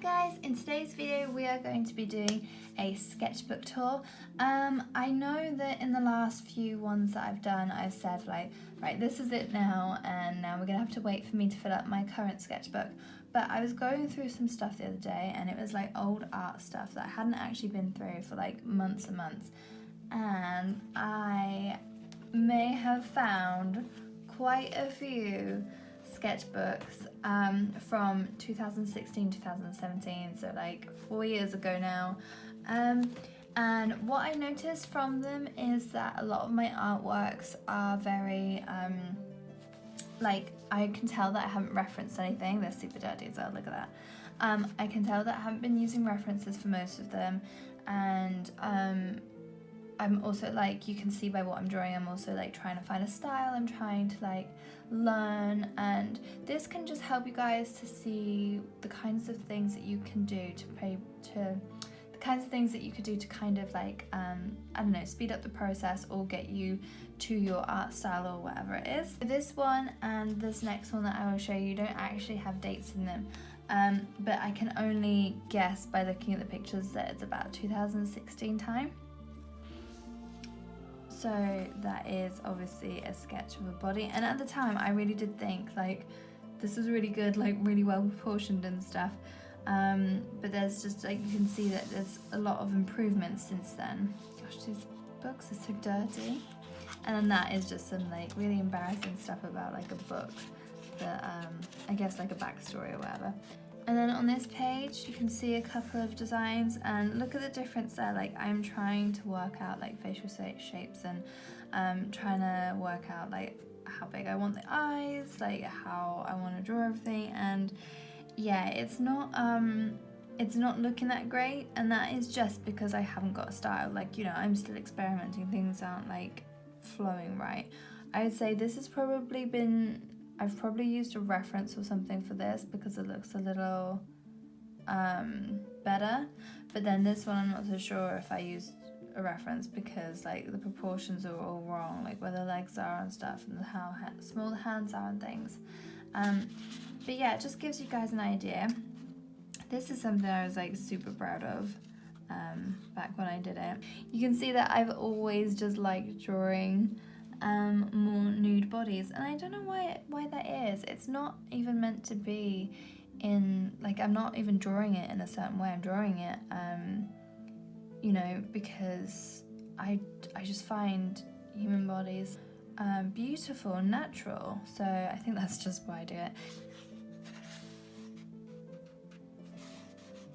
guys, in today's video we are going to be doing a sketchbook tour. I know that in the last few ones that I've done I've said like, right, this is it now, and now we're gonna have to wait for me to fill up my current sketchbook. But I was going through some stuff the other day and it was like old art stuff that I hadn't actually been through for like months and months, and I may have found quite a few sketchbooks from 2016 2017, so like 4 years ago now, and what I noticed from them is that a lot of my artworks are very like, I can tell that I haven't referenced anything. They're super dirty as well, look at that. I can tell that I haven't been using references for most of them, and I'm also, like, you can see by what I'm drawing, I'm also like trying to find a style, I'm trying to like learn, and this can just help you guys to see the kinds of things that you can do the kinds of things that you could do to kind of like, I don't know, speed up the process or get you to your art style or whatever it is. This one and this next one that I will show you don't actually have dates in them, but I can only guess by looking at the pictures that it's about 2016 time. So that is obviously a sketch of a body, and at the time I really did think like this was really good, like really well proportioned and stuff, but there's just like, you can see that there's a lot of improvements since then. Gosh, these books are so dirty. And then that is just some like really embarrassing stuff about like a book that I guess like a backstory or whatever. And then on this page you can see a couple of designs, and look at the difference there. Like, I'm trying to work out like facial shapes, and trying to work out like how big I want the eyes, like how I want to draw everything, and yeah, it's not looking that great, and that is just because I haven't got a style. Like, you know, I'm still experimenting, things aren't like flowing right. I would say this has probably been, I've probably used a reference or something for this because it looks a little better, but then this one I'm not so sure if I used a reference because like the proportions are all wrong, like where the legs are and stuff, and how small the hands are and things. But yeah, it just gives you guys an idea. This is something I was like super proud of back when I did it. You can see that I've always just liked drawing more nude bodies, and I don't know why that is. It's not even meant to be in, like, I'm not even drawing it in a certain way. I'm drawing it you know, because I just find human bodies beautiful and natural, so I think that's just why I do it.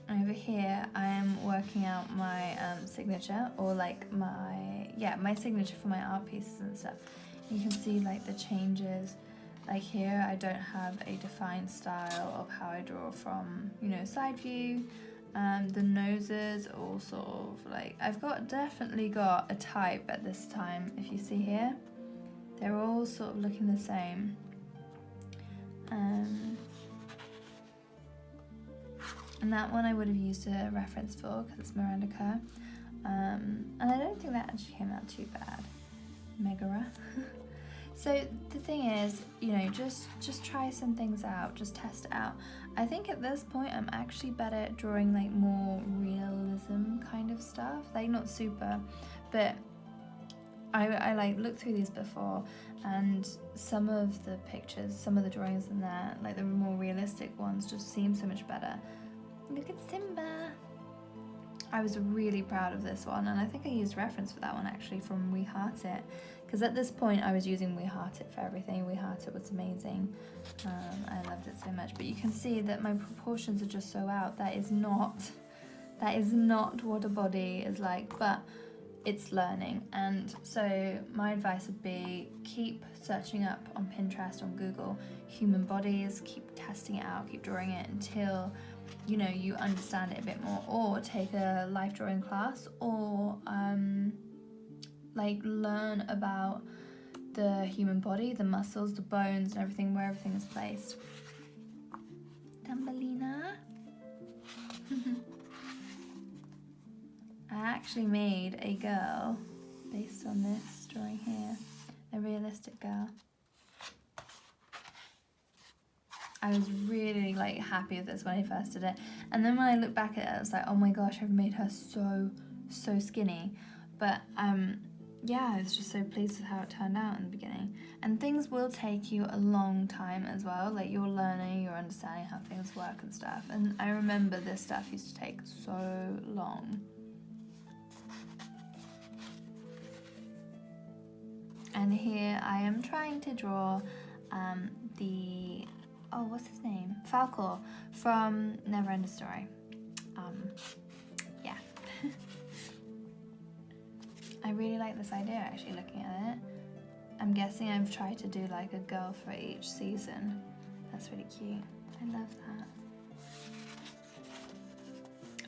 Over here I am working out my signature, or like my signature for my art pieces and stuff. You can see like the changes. Like here I don't have a defined style of how I draw from, you know, side view. The noses all sort of like, I've definitely got a type at this time. If you see here, they're all sort of looking the same. And that one I would have used a reference for because it's Miranda Kerr. And I don't think that actually came out too bad. Megara. So the thing is, you know, just try some things out, just test it out. I think at this point I'm actually better at drawing like more realism kind of stuff. Like, not super, but I like looked through these before, and some of the pictures, some of the drawings in there, like the more realistic ones, just seem so much better. Look at Simba. I was really proud of this one, and I think I used reference for that one actually from We Heart It, because at this point I was using We Heart It for everything. We Heart It was amazing. I loved it so much, but you can see that my proportions are just so out. That is not what a body is like, but it's learning. And so my advice would be, keep searching up on Pinterest, on Google, human bodies, keep testing it out, keep drawing it until, you know, you understand it a bit more, or take a life drawing class, or like learn about the human body, the muscles, the bones and everything, where everything is placed. Thumbelina. I actually made a girl based on this drawing here, a realistic girl. I was really like happy with this when I first did it, and then when I look back at it, I was like, oh my gosh, I've made her so skinny. But yeah, I was just so pleased with how it turned out in the beginning. And things will take you a long time as well, like you're learning, you're understanding how things work and stuff. And I remember this stuff used to take so long. And here I am trying to draw the, oh, what's his name? Falcor from Neverending Story. Yeah. I really like this idea actually, looking at it. I'm guessing I've tried to do like a girl for each season. That's really cute. I love that.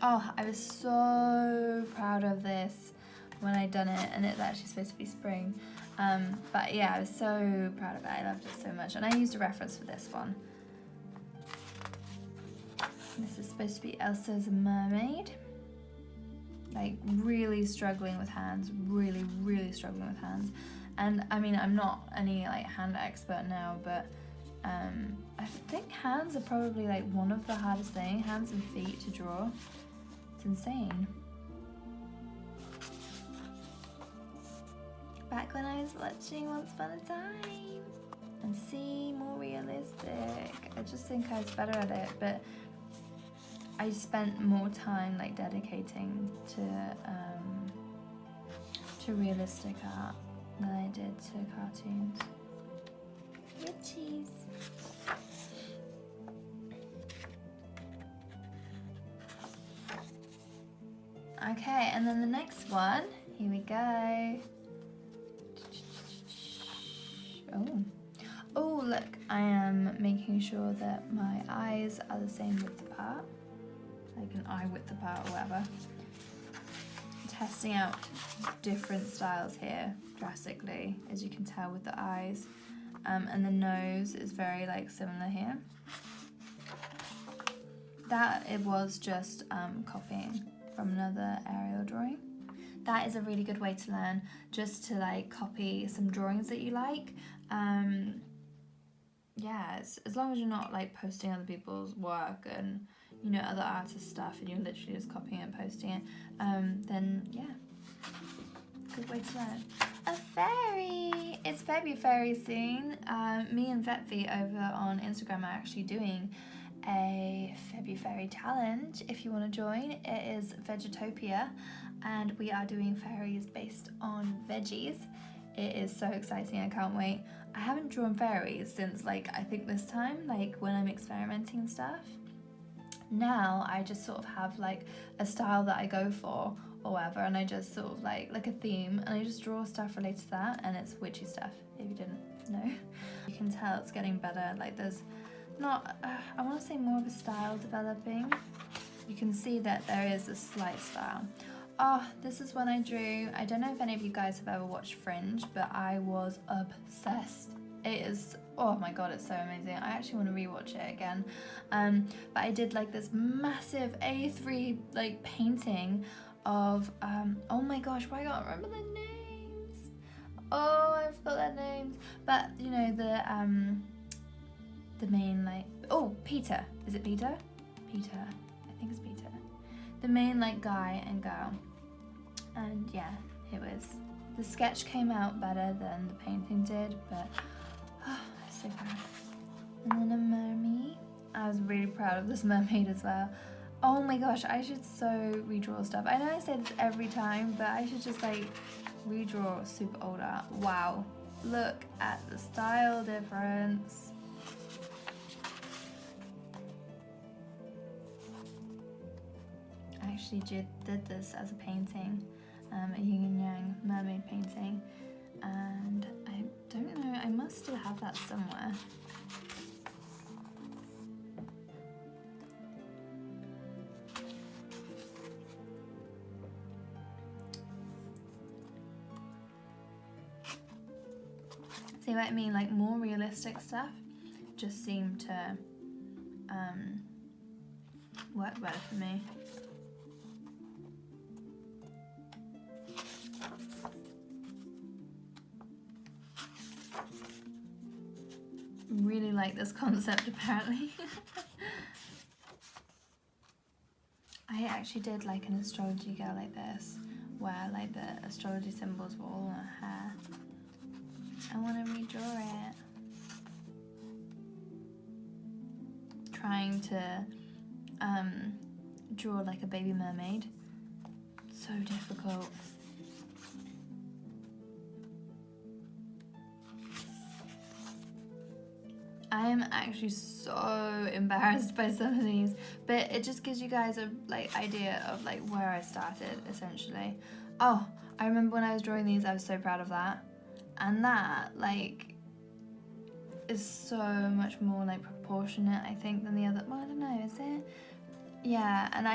Oh, I was so proud of this when I'd done it, and it's actually supposed to be spring. But yeah, I was so proud of it. I loved it so much. And I used a reference for this one. This is supposed to be Elsa as a mermaid. Like really struggling with hands, really struggling with hands. And I mean, I'm not any like hand expert now, but I think hands are probably like one of the hardest things, hands and feet to draw. It's insane. Back when I was watching Once Upon a Time and see more realistic, I just think I was better at it, but I spent more time like dedicating to realistic art than I did to cartoons. Witchies. Okay, and then the next one, here we go. Oh, look, I am making sure that my eyes are the same width apart, like an eye width apart or whatever. Testing out different styles here drastically, as you can tell with the eyes, and the nose is very like similar here. That it was just copying from another aerial drawing. That is a really good way to learn, just to like copy some drawings that you like. Yeah, as long as you're not like posting other people's work and, you know, other artist stuff, and you're literally just copying and posting it, then yeah, good way to learn. A fairy! It's February soon. Me and Vetvi over on Instagram are actually doing a February challenge. If you want to join, it is Vegetopia, and we are doing fairies based on veggies. It is so exciting, I can't wait. I haven't drawn fairies since like I think this time, like when I'm experimenting and stuff. Now I just sort of have like a style that I go for or whatever, and I just sort of like a theme, and I just draw stuff related to that, and it's witchy stuff, if you didn't know. You can tell it's getting better, like there's not, I want to say more of a style developing. You can see that there is a slight style. Oh, this is when I drew, I don't know if any of you guys have ever watched Fringe, but I was obsessed. It is, oh my god, it's so amazing. I actually want to rewatch it again. But I did like this massive A3 like painting of, oh my gosh, why can't I remember their names? Oh, I forgot their names. But you know, the main like, oh, Peter. Is it Peter? Peter, I think it's Peter. The main like guy and girl. And yeah, it was, the sketch came out better than the painting did, but oh, I'm so proud. And then a mermaid. I was really proud of this mermaid as well. Oh my gosh, I should so redraw stuff. I know I say this every time, but I should just like redraw super old art. Wow, look at the style difference. I actually did this as a painting, a yin and yang mermaid painting, and I don't know, I must still have that somewhere. See what I mean? Like more realistic stuff just seemed to work better for me. really like this concept apparently. I actually did like an astrology girl like this, where like the astrology symbols were all on her hair. I want to redraw it. Trying to draw like a baby mermaid. So difficult. I am actually so embarrassed by some of these, but it just gives you guys a like idea of like where I started essentially. Oh, I remember when I was drawing these, I was so proud of that, and that like is so much more like proportionate, I think, than the other. Well, I don't know, is it? Yeah, and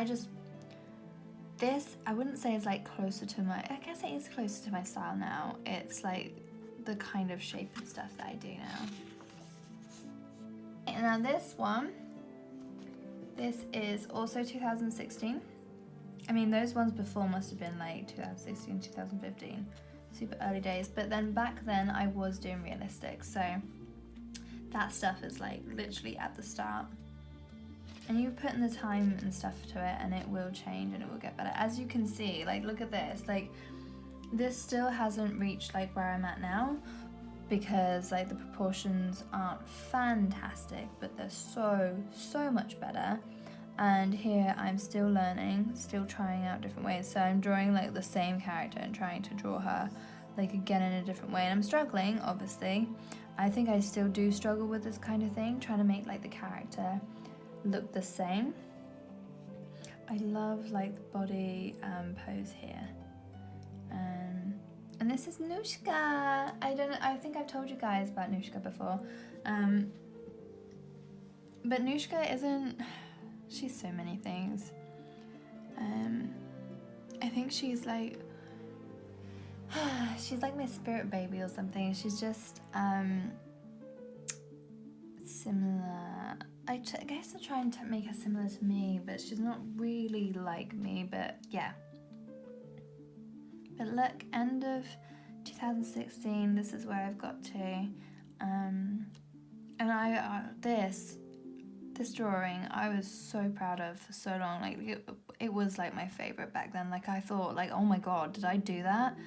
this I wouldn't say is like closer to my. I guess it is closer to my style now. It's like the kind of shape and stuff that I do now. And now this one, this is also 2016. I mean, those ones before must have been like 2016, 2015, super early days. But then back then I was doing realistic, so that stuff is like literally at the start. And you put in the time and stuff to it and it will change and it will get better. As you can see, like look at this, like this still hasn't reached like where I'm at now, because like the proportions aren't fantastic, but they're so much better. And here I'm still learning, still trying out different ways. So I'm drawing like the same character and trying to draw her like again in a different way, and I'm struggling, obviously. I think I still do struggle with this kind of thing, trying to make like the character look the same. I love like the body pose here. And this is Nushka. I think I've told you guys about Nushka before. But Nushka isn't, she's so many things. I think she's like, she's like my spirit baby or something. She's just similar. I guess I try and make her similar to me, but she's not really like me, but yeah. But look, end of 2016, this is where I've got to. And this drawing, I was so proud of for so long. Like it was like my favorite back then. Like I thought, like, oh my god, did I do that?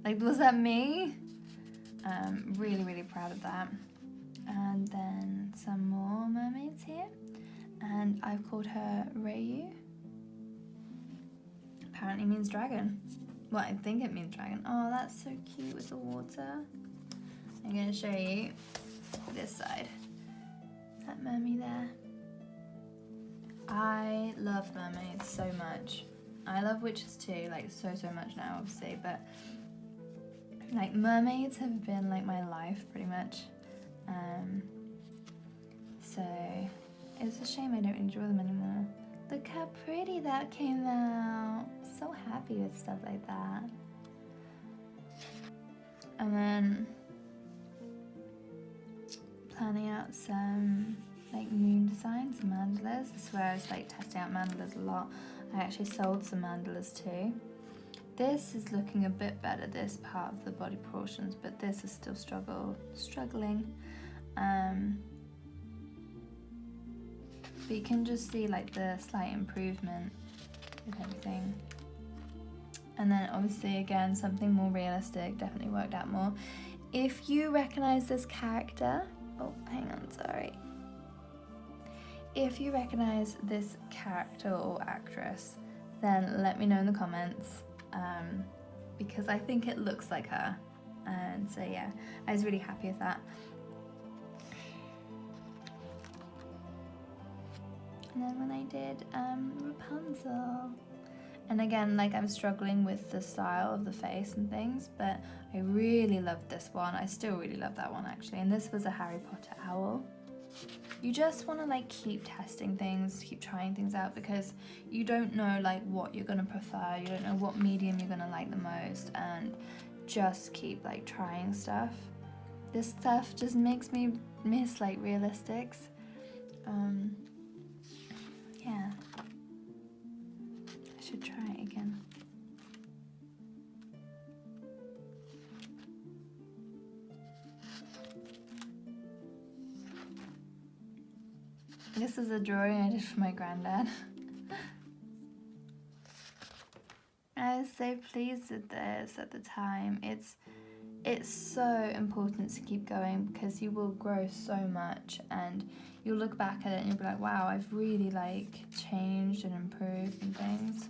Like, was that me? Really proud of that. And then some more mermaids here, and I've called her Rayu. Apparently means dragon. Well, I think it means dragon. Oh, that's so cute with the water. I'm going to show you this side. That mermaid there. I love mermaids so much. I love witches too, like so much now, obviously, but like mermaids have been like my life pretty much. So it's a shame I don't really draw them anymore. Look how pretty that came out. So happy with stuff like that. And then planning out some like moon designs, some mandalas. This is where I was like testing out mandalas a lot. I actually sold some mandalas too. This is looking a bit better, this part of the body proportions, but this is still struggling. But you can just see like the slight improvement with everything. And then obviously again, something more realistic, definitely worked out more. If you recognize this character, oh, hang on, sorry. If you recognize this character or actress, then let me know in the comments, because I think it looks like her. And so yeah, I was really happy with that. And then when I did Rapunzel, and again, like I'm struggling with the style of the face and things, but I really loved this one. I still really love that one actually. And this was a Harry Potter owl. You just want to like keep testing things, keep trying things out, because you don't know like what you're gonna prefer, you don't know what medium you're gonna like the most, and just keep like trying stuff. This stuff just makes me miss like realistics. Yeah, I should try it again. This is a drawing I did for my granddad. I was so pleased with this at the time. It's so important to keep going because you will grow so much and you'll look back at it and you'll be like, wow, I've really like changed and improved and things.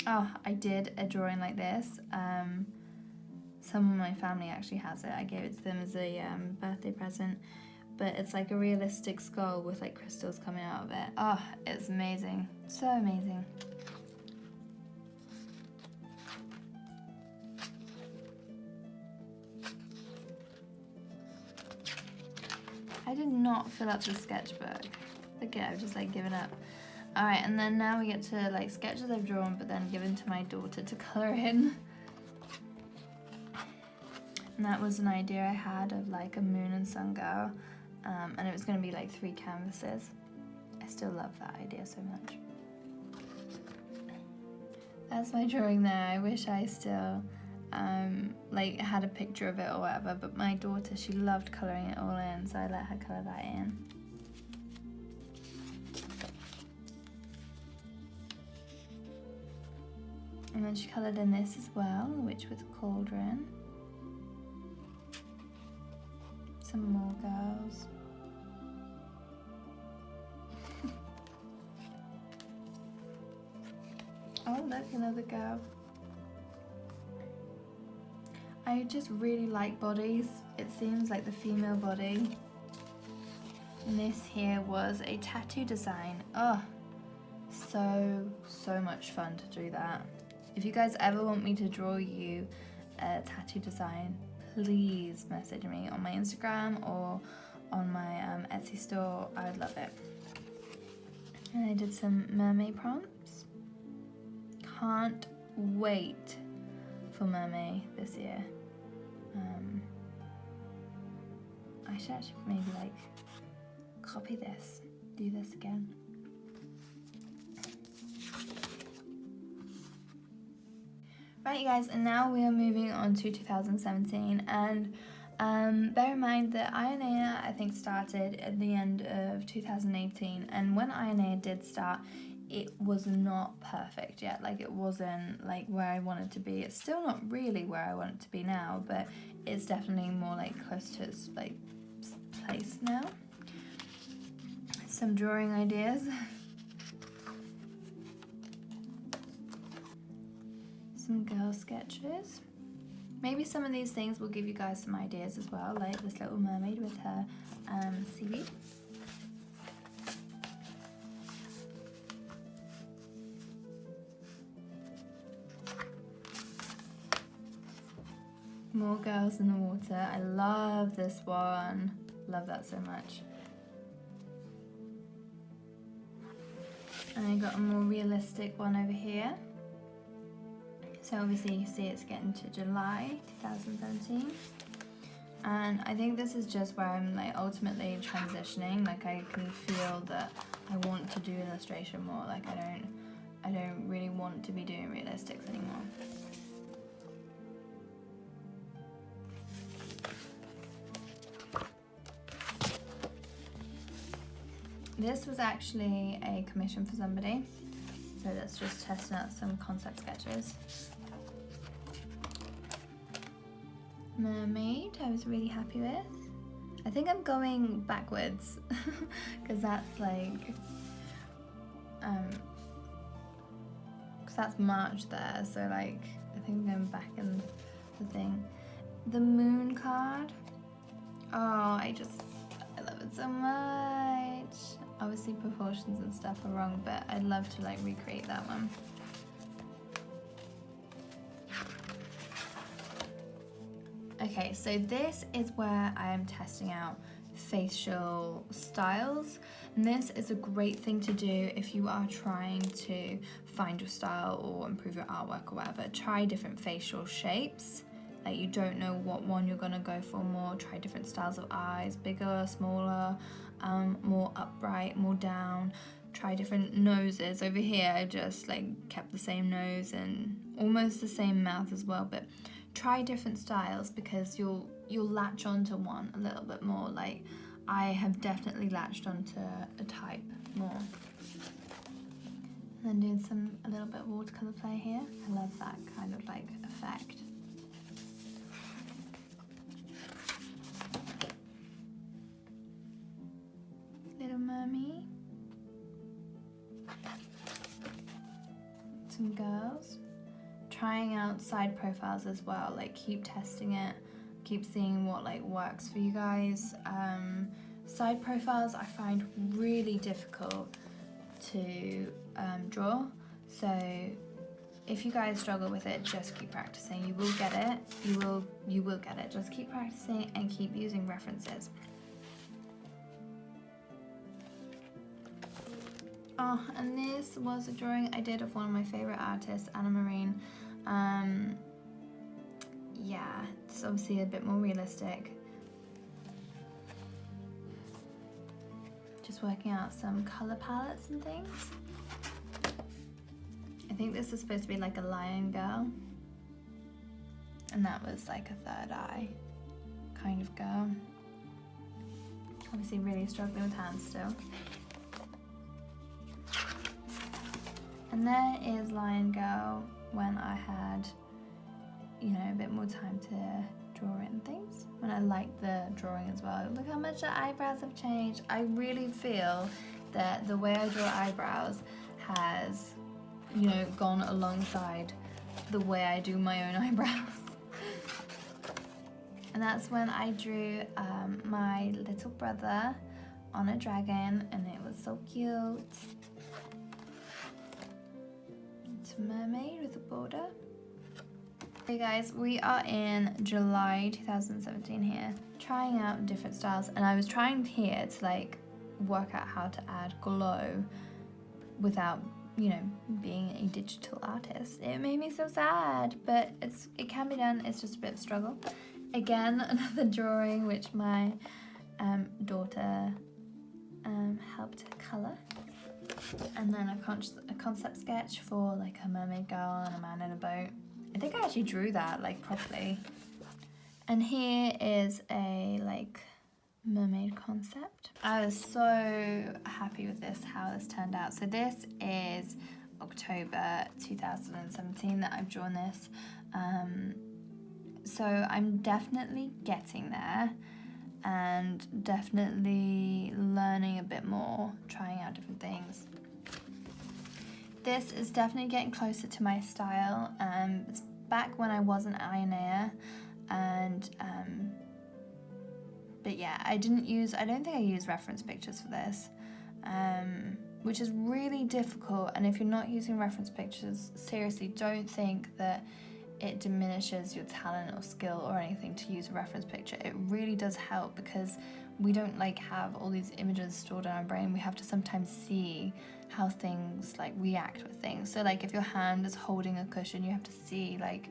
Oh, I did a drawing like this. Some of my family actually has it. I gave it to them as a birthday present. But it's like a realistic skull with like crystals coming out of it. Oh, it's amazing. So amazing. I did not fill up the sketchbook. Look at it, I've just like given up. Alright, and then now we get to like sketches I've drawn but then given to my daughter to colour in. And that was an idea I had of like a moon and sun girl. And it was going to be like 3 canvases. I still love that idea so much. That's my drawing there. I wish I still like had a picture of it or whatever, but my daughter, she loved colouring it all in, so I let her colour that in. And then she coloured in this as well, the witch with a cauldron. Some more girls. Oh, look, another girl. I just really like bodies. It seems like the female body. And this here was a tattoo design. Oh, so much fun to do that. If you guys ever want me to draw you a tattoo design, please message me on my Instagram or on my Etsy store. I would love it. And I did some mermaid prompts. Can't wait for mermaid this year. I should actually maybe like copy this, do this again. Right, you guys, and now we are moving on to 2017, and bear in mind that aianaiya I think started at the end of 2018, and when aianaiya did start, it was not perfect yet. Like, it wasn't like where I wanted to be. It's still not really where I want it to be now, but it's definitely more like close to its like place now. Some drawing ideas. Some girl sketches. Maybe some of these things will give you guys some ideas as well, like this little mermaid with her seaweed. More girls in the water. I love this one. Love that so much. And I got a more realistic one over here. So obviously you see it's getting to July 2017. And I think this is just where I'm like ultimately transitioning. Like, I can feel that I want to do illustration more. Like, I don't really want to be doing realistics anymore. This was actually a commission for somebody, so that's just testing out some concept sketches. Mermaid, I was really happy with. I think I'm going backwards because that's like, because that's March there, so like I think I'm going back in the thing. The moon card. Oh, I love it so much. Obviously proportions and stuff are wrong, but I'd love to like recreate that one. Okay, so this is where I am testing out facial styles. And this is a great thing to do if you are trying to find your style or improve your artwork or whatever. Try different facial shapes. Like, you don't know what one you're gonna go for more. Try different styles of eyes, bigger, smaller, more upright, more down. Try different noses. Over here I just like kept the same nose and almost the same mouth as well, but try different styles because you'll latch onto one a little bit more. Like, I have definitely latched onto a type more. And then doing a little bit of watercolour play here. I love that kind of like effect. Little Mermaid. Some girls. Trying out side profiles as well, like keep testing it, keep seeing what like works for you guys. Side profiles I find really difficult to draw, so if you guys struggle with it, just keep practicing. You will get it. You will get it. Just keep practicing and keep using references. Oh, and this was a drawing I did of one of my favorite artists, Anna Marine. Yeah, it's obviously a bit more realistic. Just working out some color palettes and things. I think this is supposed to be like a lion girl, and that was like a third eye kind of girl. Obviously really struggling with hands still. And there is Lion Girl when I had, you know, a bit more time to draw it and things. When I liked the drawing as well. Look how much the eyebrows have changed. I really feel that the way I draw eyebrows has, you know, gone alongside the way I do my own eyebrows. And that's when I drew my little brother on a dragon, and it was so cute. It's a mermaid with a border. Hey guys, we are in July 2017 here, trying out different styles, and I was trying here to like work out how to add glow without, you know, being a digital artist. It made me so sad, but it can be done. It's just a bit of a struggle. Again, another drawing which my daughter helped colour. And then a concept sketch for like a mermaid girl and a man in a boat. I think I actually drew that like properly. And here is a like mermaid concept. I was so happy with this, how this turned out. So this is October 2017 that I've drawn this. So I'm definitely getting there and definitely learning a bit more, trying out different things. This is definitely getting closer to my style. It's back when I wasn't aianaiya, and but yeah, I don't think I used reference pictures for this, which is really difficult. And if you're not using reference pictures, seriously, don't think that it diminishes your talent or skill or anything to use a reference picture. It really does help, because we don't like have all these images stored in our brain. We have to sometimes see how things like react with things. So like if your hand is holding a cushion, you have to see like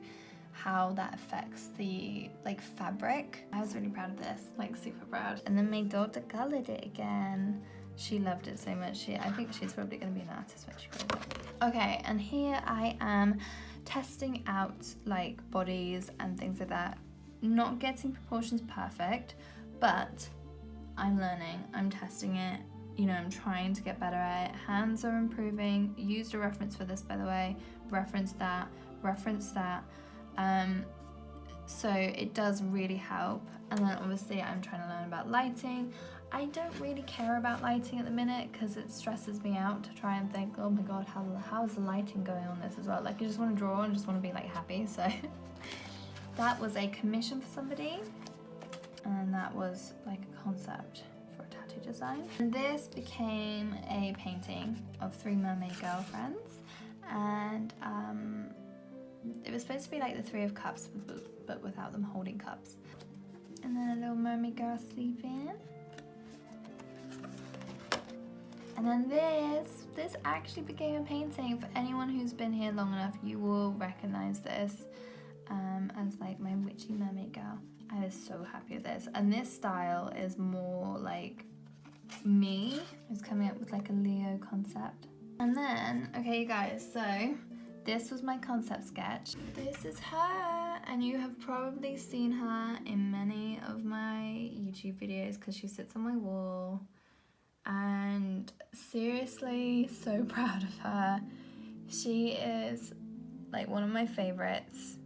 how that affects the like fabric. I was really proud of this, like super proud. And then my daughter colored it again. She loved it so much. I think she's probably gonna be an artist when she grows up. Okay, and here I am testing out like bodies and things like that. Not getting proportions perfect, but I'm learning, I'm testing it, you know, I'm trying to get better at it. Hands are improving. Used a reference for this, by the way. Reference that. So it does really help. And then obviously I'm trying to learn about lighting. I don't really care about lighting at the minute because it stresses me out to try and think, oh my god, how is the lighting going on this as well? Like, I just want to draw and just want to be like happy. So that was a commission for somebody, and that was like a concept for a tattoo design. And this became a painting of 3 mermaid girlfriends, and it was supposed to be like the 3 of cups, but without them holding cups. And then a little mermaid girl sleeping. And then this actually became a painting. For anyone who's been here long enough, you will recognize this as like my witchy mermaid girl. I was so happy with this. And this style is more like me. I was coming up with like a Leo concept. And then, okay you guys, so this was my concept sketch. This is her, and you have probably seen her in many of my YouTube videos because she sits on my wall, and seriously so proud of her. She is like one of my favorites.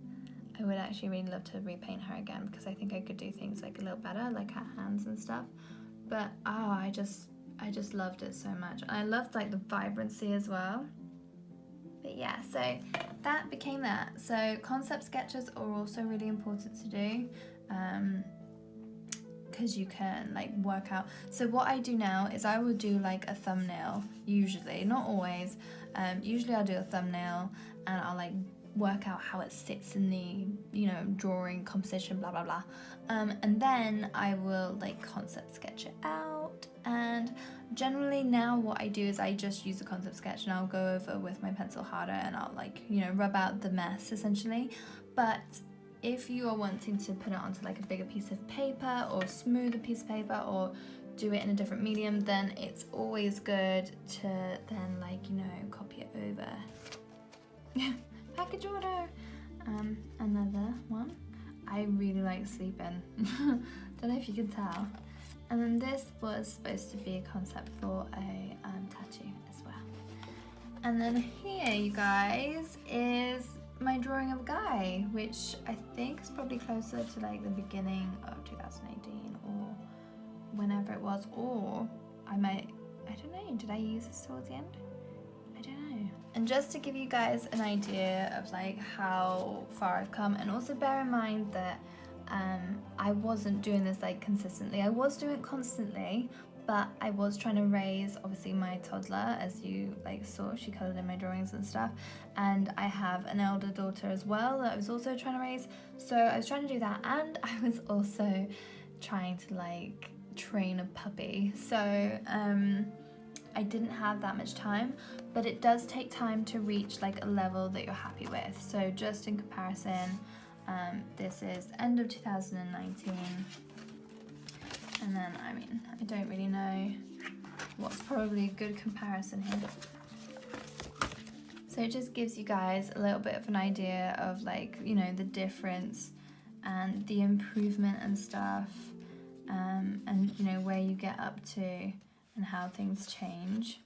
I would actually really love to repaint her again because I think I could do things like a little better, like her hands and stuff. But I just loved it so much. And I loved like the vibrancy as well. But yeah, so that became that. So concept sketches are also really important to do, because you can like work out. So what I do now is I will do like a thumbnail, usually, not always. Usually I'll do a thumbnail and I'll like work out how it sits in the, you know, drawing composition, blah blah blah, and then I will like concept sketch it out. And generally now what I do is I just use a concept sketch and I'll go over with my pencil harder and I'll like, you know, rub out the mess essentially. But if you are wanting to put it onto like a bigger piece of paper or smoother piece of paper or do it in a different medium, then it's always good to then like, you know, copy it over. Package order. Another one. I really like sleeping. Don't know if you can tell. And then this was supposed to be a concept for a tattoo as well. And then here, you guys, is my drawing of a guy, which I think is probably closer to like the beginning of 2018 or whenever it was, or I don't know, did I use this towards the end? I don't know. And just to give you guys an idea of like how far I've come, and also bear in mind that I wasn't doing this like consistently. I was doing it constantly, but I was trying to raise obviously my toddler, as you like saw, she coloured in my drawings and stuff, and I have an elder daughter as well that I was also trying to raise. So I was trying to do that, and I was also trying to like train a puppy. So I didn't have that much time, but it does take time to reach like a level that you're happy with. So just in comparison, this is end of 2019, and then I mean, I don't really know what's probably a good comparison here. So it just gives you guys a little bit of an idea of like, you know, the difference and the improvement and stuff, and you know, where you get up to and how things change.